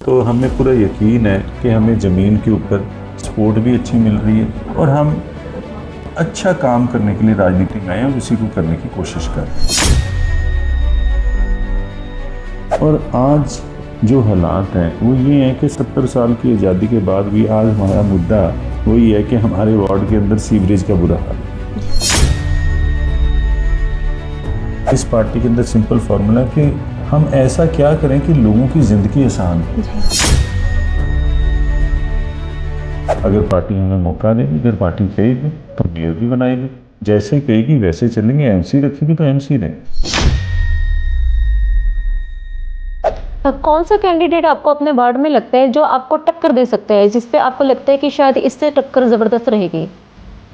तो हमें पूरा यकीन है कि हमें ज़मीन के ऊपर सपोर्ट भी अच्छी मिल रही है और हम अच्छा काम करने के लिए राजनीति में आए और उसी को करने की कोशिश कर रहे हैं। और आज जो हालात हैं वो ये हैं कि 70 साल की आज़ादी के बाद भी आज हमारा मुद्दा वही है कि हमारे वार्ड के अंदर सीवरेज का बुरा हाल है। इस पार्टी के अंदर सिंपल फार्मूला है कि हम ऐसा क्या करें कि लोगों की जिंदगी आसान हो। अगर पार्टी हमें मौका देगी, अगर पार्टी कहेगी तो मेयर भी बनाएगी, जैसे कहेगी वैसे चलेंगे। एमसी रखेगी तो एमसी रहेंगे। कौन सा कैंडिडेट आपको अपने वार्ड में लगता है जो आपको टक्कर दे सकता है, जिस पे आपको लगता है कि शायद इससे टक्कर जबरदस्त रहेगी?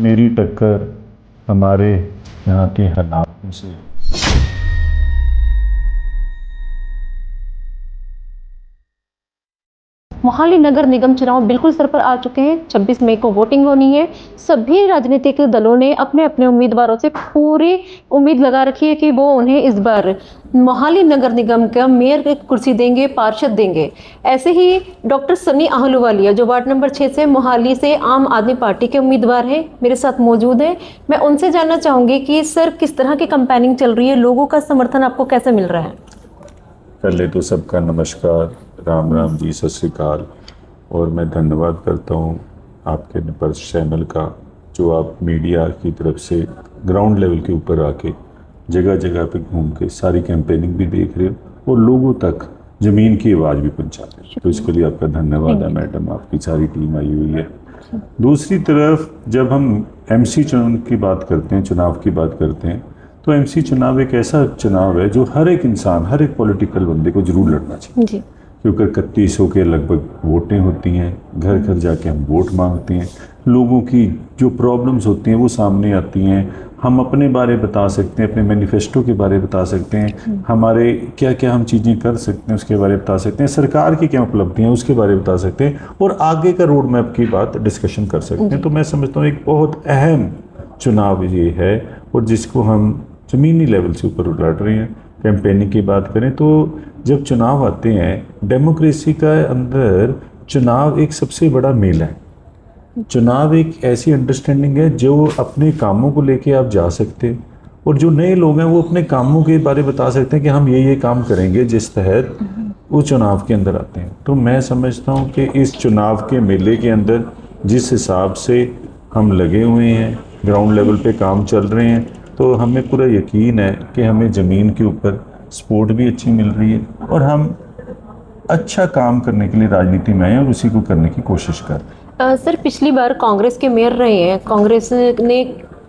मेरी टक्कर हमारे यहाँ के हालातों से। मोहाली नगर निगम चुनाव बिल्कुल सर पर आ चुके हैं। 26 मई को वोटिंग होनी है। सभी राजनीतिक दलों ने अपने अपने उम्मीदवारों से पूरी उम्मीद लगा रखी है कि वो उन्हें इस बार मोहाली नगर निगम का मेयर की कुर्सी देंगे, पार्षद देंगे। ऐसे ही डॉक्टर सनी आहलूवालिया जो वार्ड नंबर 6 से मोहाली से आम आदमी पार्टी के उम्मीदवार हैं, मेरे साथ मौजूद हैं। मैं उनसे जानना चाहूँगी कि सर किस तरह की कंपेनिंग चल रही है, लोगों का समर्थन आपको कैसे मिल रहा है? पहले तो सबका नमस्कार, राम राम जी, सत श्री अकाल। और मैं धन्यवाद करता हूँ आपके पर्स चैनल का, जो आप मीडिया की तरफ से ग्राउंड लेवल के ऊपर आके जगह जगह पे घूम के सारी कैंपेनिंग भी देख रहे हो और लोगों तक ज़मीन की आवाज़ भी पहुँचा रहे हो। तो इसके लिए आपका धन्यवाद है मैडम, आपकी सारी टीम आई हुई है। दूसरी तरफ जब हम एमसी चुनाव की बात करते हैं, चुनाव की बात करते हैं, तो एमसी चुनाव एक ऐसा चुनाव है जो हर एक इंसान, हर एक पॉलिटिकल बंदे को जरूर लड़ना चाहिए जी। क्योंकि 3100 के लगभग वोटें होती हैं। घर घर जाके हम वोट मांगते हैं, लोगों की जो प्रॉब्लम्स होती हैं वो सामने आती हैं। हम अपने बारे बता सकते हैं, अपने मैनिफेस्टो के बारे बता सकते हैं, हमारे क्या क्या हम चीज़ें कर सकते हैं उसके बारे बता सकते हैं, सरकार की क्या उपलब्धियाँ उसके बारे बता सकते हैं और आगे का रोड मैप की बात डिस्कशन कर सकते हैं। तो मैं समझता हूँ एक बहुत अहम चुनाव ये है और जिसको हम ज़मीनी लेवल से ऊपर लड़ रहे हैं। कैंपेनिंग की बात करें तो जब चुनाव आते हैं, डेमोक्रेसी का अंदर चुनाव एक सबसे बड़ा मेल है। चुनाव एक ऐसी अंडरस्टैंडिंग है जो अपने कामों को लेके आप जा सकते हैं और जो नए लोग हैं वो अपने कामों के बारे बता सकते हैं कि हम ये काम करेंगे, जिस तहत वो चुनाव के अंदर आते हैं। तो मैं समझता हूँ कि इस चुनाव के मेले के अंदर जिस हिसाब से हम लगे हुए हैं, ग्राउंड लेवल पे काम चल रहे हैं, तो हमें पूरा यकीन है कि हमें ज़मीन के ऊपर सपोर्ट भी अच्छी मिल रही है और हम अच्छा काम करने के लिए राजनीति में आए और उसी को करने की कोशिश कर रहे हैं। सर पिछली बार कांग्रेस के मेयर रहे हैं, कांग्रेस ने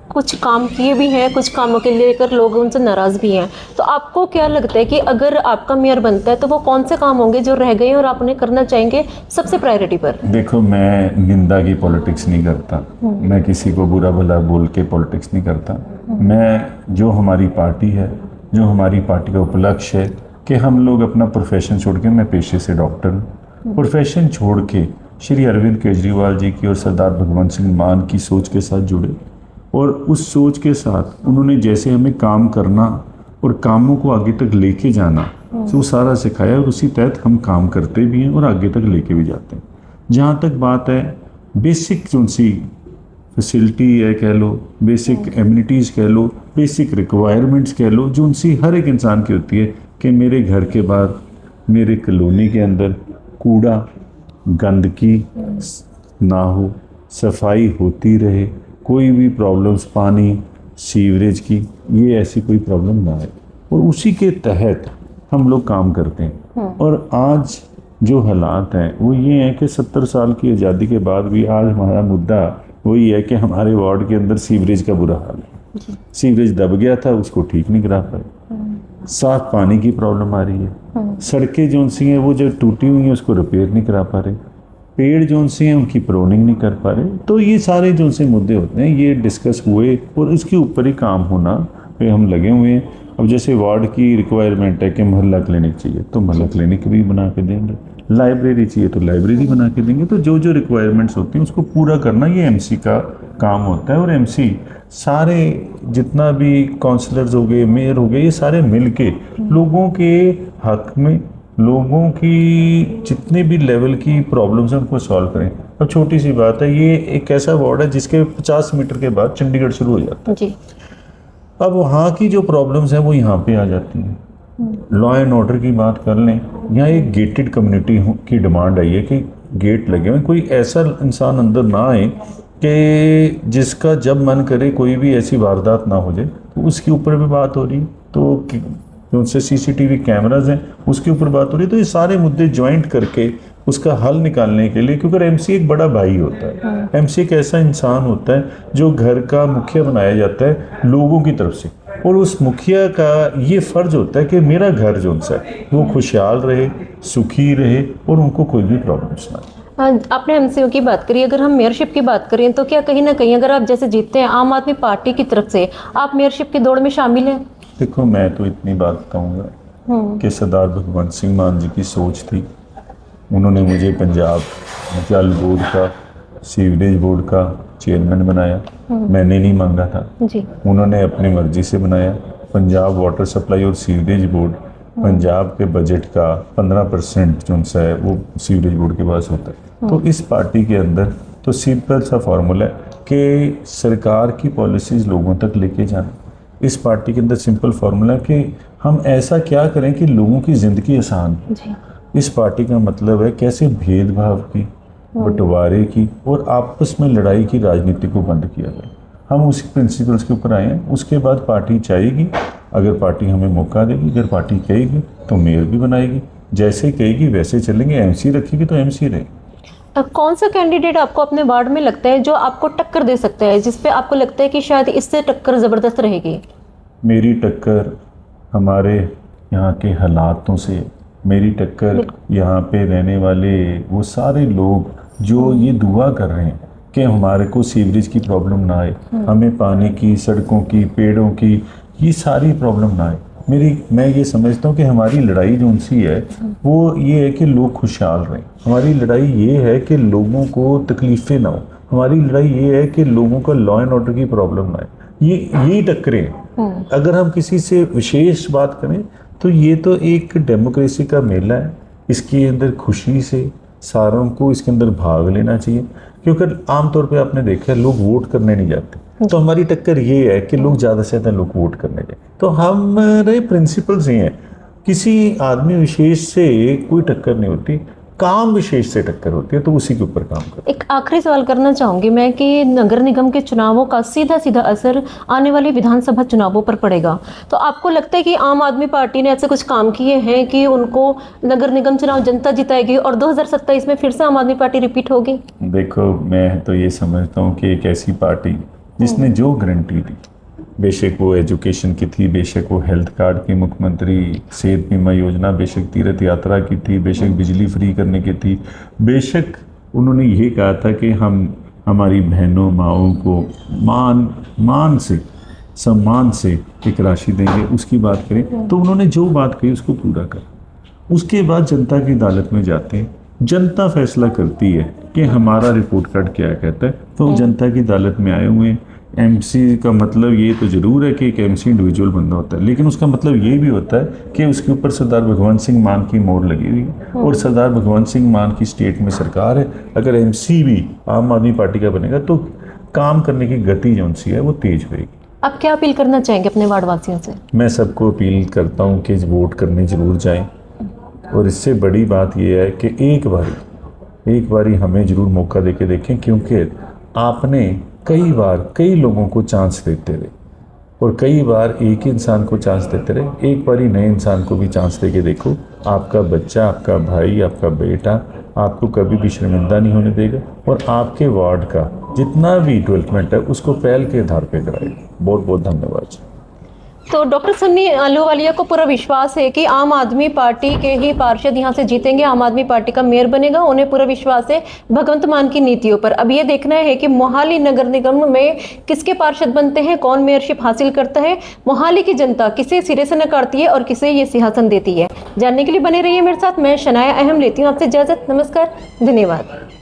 कुछ काम किए भी हैं, कुछ कामों के लेकर लोग उनसे नाराज़ भी हैं। तो आपको क्या लगता है कि अगर आपका मेयर बनता है तो वो कौन से काम होंगे जो रह गए और आप उन्हें करना चाहेंगे सबसे प्रायोरिटी पर? देखो, मैं निंदा की पॉलिटिक्स नहीं करता, मैं किसी को बुरा भला बोल के पॉलिटिक्स नहीं करता। मैं जो हमारी पार्टी है, जो हमारी पार्टी का उपलक्ष्य है कि हम लोग अपना प्रोफेशन छोड़ के, मैं पेशे से डॉक्टर हूँ, प्रोफेशन छोड़ के श्री अरविंद केजरीवाल जी की और सरदार भगवंत सिंह मान की सोच के साथ जुड़े और उस सोच के साथ उन्होंने जैसे हमें काम करना और कामों को आगे तक लेके जाना वो सारा सिखाया और उसी तहत हम काम करते भी हैं और आगे तक लेके भी जाते हैं। जहाँ तक बात है बेसिक जो सी फैसिलिटी है कह लो, बेसिक एमिनिटीज़ कह लो, बेसिक रिक्वायरमेंट्स कह लो, जो उनसी हर एक इंसान की होती है कि मेरे घर के बाहर, मेरे कॉलोनी के अंदर कूड़ा गंदगी ना हो, सफाई होती रहे, कोई भी प्रॉब्लम्स पानी सीवरेज की ये ऐसी कोई प्रॉब्लम ना आए और उसी के तहत हम लोग काम करते हैं। और आज जो हालात हैं वो ये हैं कि 70 साल की आज़ादी के बाद भी आज हमारा मुद्दा वही है कि हमारे वार्ड के अंदर सीवरेज का बुरा हाल है। सीवरेज दब गया था, उसको ठीक नहीं करा पाए। साफ पानी की प्रॉब्लम आ रही है। सड़कें जो सी हैं वो जो टूटी हुई हैं उसको रिपेयर नहीं करा पा रहे। पेड़ जो से हैं उनकी प्रोनिंग नहीं कर पा रहे। तो ये सारे जो से मुद्दे होते हैं ये डिस्कस हुए और इसके ऊपर ही काम होना पे हम लगे हुए हैं। अब जैसे वार्ड की रिक्वायरमेंट है कि मोहल्ला क्लिनिक चाहिए तो मोहल्ला क्लिनिक भी बना के देंगे, लाइब्रेरी चाहिए तो लाइब्रेरी बना के देंगे। तो जो जो रिक्वायरमेंट्स होती हैं उसको पूरा करना ये एमसी का काम होता है। और एमसी सारे जितना भी काउंसलर्स हो गए, मेयर हो गए, ये सारे मिल के लोगों के हक में लोगों की जितने भी लेवल की प्रॉब्लम्स हैं उनको सॉल्व करें। अब छोटी सी बात है, ये एक ऐसा वार्ड है जिसके 50 मीटर के बाद चंडीगढ़ शुरू हो जाता जी। है। अब वहाँ की जो प्रॉब्लम्स हैं वो यहाँ पे आ जाती हैं। लॉ एंड ऑर्डर की बात कर लें, यहाँ एक गेटेड कम्युनिटी की डिमांड आई है कि गेट लगे हुए, कोई ऐसा इंसान अंदर ना आए कि जिसका जब मन करे कोई भी ऐसी वारदात ना हो जाए। तो उसके ऊपर भी बात हो रही है, तो उनसे सीसीटीवी कैमराज हैं उसके ऊपर बात हो रही है। तो ये सारे मुद्दे ज्वाइंट करके उसका हल निकालने के लिए, क्योंकि एमसी एक बड़ा भाई होता है, एमसी एक ऐसा इंसान होता है जो घर का मुखिया बनाया जाता है लोगों की तरफ से, और उस मुखिया का ये फ़र्ज होता है कि मेरा घर जो उनसा है वो खुशहाल रहे, सुखी रहे और उनको कोई भी प्रॉब्लम्स ना आए। आपने एमसीओ की बात करी, अगर हम मेयरशिप की बात करें तो क्या कहीं ना कहीं अगर आप जैसे जीतते हैं आम आदमी पार्टी की तरफ से, आप मेयरशिप की दौड़ में शामिल हैं? देखो, मैं तो इतनी बात कहूँगा कि सरदार भगवंत सिंह मान जी की सोच थी। उन्होंने मुझे पंजाब जल बोर्ड का, सीवरेज बोर्ड का चेयरमैन बनाया। मैंने नहीं मांगा था जी। उन्होंने अपनी मर्जी से बनाया। पंजाब वाटर सप्लाई और सीवरेज बोर्ड, पंजाब के बजट का 15% जो सा है वो सीवरेज बोर्ड के पास होता है। तो इस पार्टी के अंदर तो सिंपल सा फॉर्मूला है कि सरकार की पॉलिसीज़ लोगों तक लेके जाना। इस पार्टी के अंदर सिंपल फार्मूला कि हम ऐसा क्या करें कि लोगों की ज़िंदगी आसान हो। जी। इस पार्टी का मतलब है कैसे भेदभाव की, बंटवारे की और आपस में लड़ाई की राजनीति को बंद किया जाए। हम उसी प्रिंसिपल्स के ऊपर आए हैं। उसके बाद पार्टी चाहेगी, अगर पार्टी हमें मौका देगी, अगर पार्टी कहेगी तो मेयर भी बनाएगी, जैसे कहेगी वैसे चलेंगे। एमसी रखेगी तो एमसी रहेगी। कौन सा कैंडिडेट आपको अपने वार्ड में लगता है जो आपको टक्कर दे सकता है, जिसपे आपको लगता है कि शायद इससे टक्कर ज़बरदस्त रहेगी? मेरी टक्कर हमारे यहाँ के हालातों से, मेरी टक्कर यहाँ पे रहने वाले वो सारे लोग जो ये दुआ कर रहे हैं कि हमारे को सीवरेज की प्रॉब्लम ना आए, हमें पानी की, सड़कों की, पेड़ों की, ये सारी प्रॉब्लम ना आए। मैं ये समझता हूँ कि हमारी लड़ाई जो उनसी है वो ये है कि लोग खुशहाल रहें। हमारी लड़ाई ये है कि लोगों को तकलीफ़ें ना हो। हमारी लड़ाई ये है कि लोगों का लॉ एंड ऑर्डर की प्रॉब्लम ना आए। यही टक्करें हैं। अगर हम किसी से विशेष बात करें तो ये तो एक डेमोक्रेसी का मेला है। इसके अंदर खुशी से सारों को इसके अंदर भाग लेना चाहिए, क्योंकि आमतौर पे आपने देखा है लोग वोट करने नहीं जाते। तो हमारी टक्कर ये है कि लोग ज़्यादा से ज़्यादा लोग वोट करने जाए। तो हमारे प्रिंसिपल्स ये हैं, किसी आदमी विशेष से कोई टक्कर नहीं होती, काम विशेष से टक्कर होती है, तो उसी के ऊपर काम करें। एक आखिरी सवाल करना चाहूँगी मैं कि नगर निगम के चुनावों का सीधा सीधा असर आने वाले विधानसभा चुनावों पर पड़ेगा, तो आपको लगता है कि आम आदमी पार्टी ने ऐसे कुछ काम किए हैं कि उनको नगर निगम चुनाव जनता जिताएगी और 2027 में फिर से आम आदमी पार्टी रिपीट होगी? देखो, मैं तो ये समझता हूँ कि एक ऐसी पार्टी जिसने जो गारंटी दी, बेशक वो एजुकेशन की थी, बेशक वो हेल्थ कार्ड की, मुख्यमंत्री सेहत बीमा योजना, बेशक तीर्थ यात्रा की थी, बेशक बिजली फ्री करने की थी, बेशक उन्होंने ये कहा था कि हम हमारी बहनों माओं को मान से, सम्मान से एक राशि देंगे, उसकी बात करें तो उन्होंने जो बात कही उसको पूरा कर। उसके बाद जनता की अदालत में जाते हैं, जनता फैसला करती है कि हमारा रिपोर्ट कार्ड क्या कहता है। तो जनता की अदालत में आए हुए हैं। एमसी का मतलब ये तो ज़रूर है कि एक एमसी इंडिविजुअल बंदा होता है, लेकिन उसका मतलब ये भी होता है कि उसके ऊपर सरदार भगवंत सिंह मान की मोहर लगी हुई है और सरदार भगवंत सिंह मान की स्टेट में सरकार है। अगर एमसी भी आम आदमी पार्टी का बनेगा तो काम करने की गति जो सी है वो तेज होगी। आप क्या अपील करना चाहेंगे अपने वार्ड वासियों से? मैं सबको अपील करता हूँ कि वोट करने ज़रूर जाएँ, और इससे बड़ी बात यह है कि एक बारी हमें ज़रूर मौका दे के देखें, क्योंकि आपने कई लोगों को चांस देते रहे और कई बार एक ही इंसान को चांस देते रहे। एक बारी नए इंसान को भी चांस दे के देखो, आपका बच्चा, आपका भाई, आपका बेटा आपको कभी भी शर्मिंदा नहीं होने देगा और आपके वार्ड का जितना भी डेवलपमेंट है उसको पहल के आधार पर कराएगा। बहुत बहुत धन्यवाद। तो डॉक्टर सन्नी अहलूवालिया को पूरा विश्वास है कि आम आदमी पार्टी के ही पार्षद यहाँ से जीतेंगे, आम आदमी पार्टी का मेयर बनेगा। उन्हें पूरा विश्वास है भगवंत मान की नीतियों पर। अब ये देखना है कि मोहाली नगर निगम में किसके पार्षद बनते हैं, कौन मेयरशिप हासिल करता है, मोहाली की जनता किसे सिरे से नकारती है और किसे ये सिंहासन देती है। जानने के लिए बने रहिए मेरे साथ। मैं शनाया अहम लेती हूँ आपसे इजाजत। नमस्कार, धन्यवाद।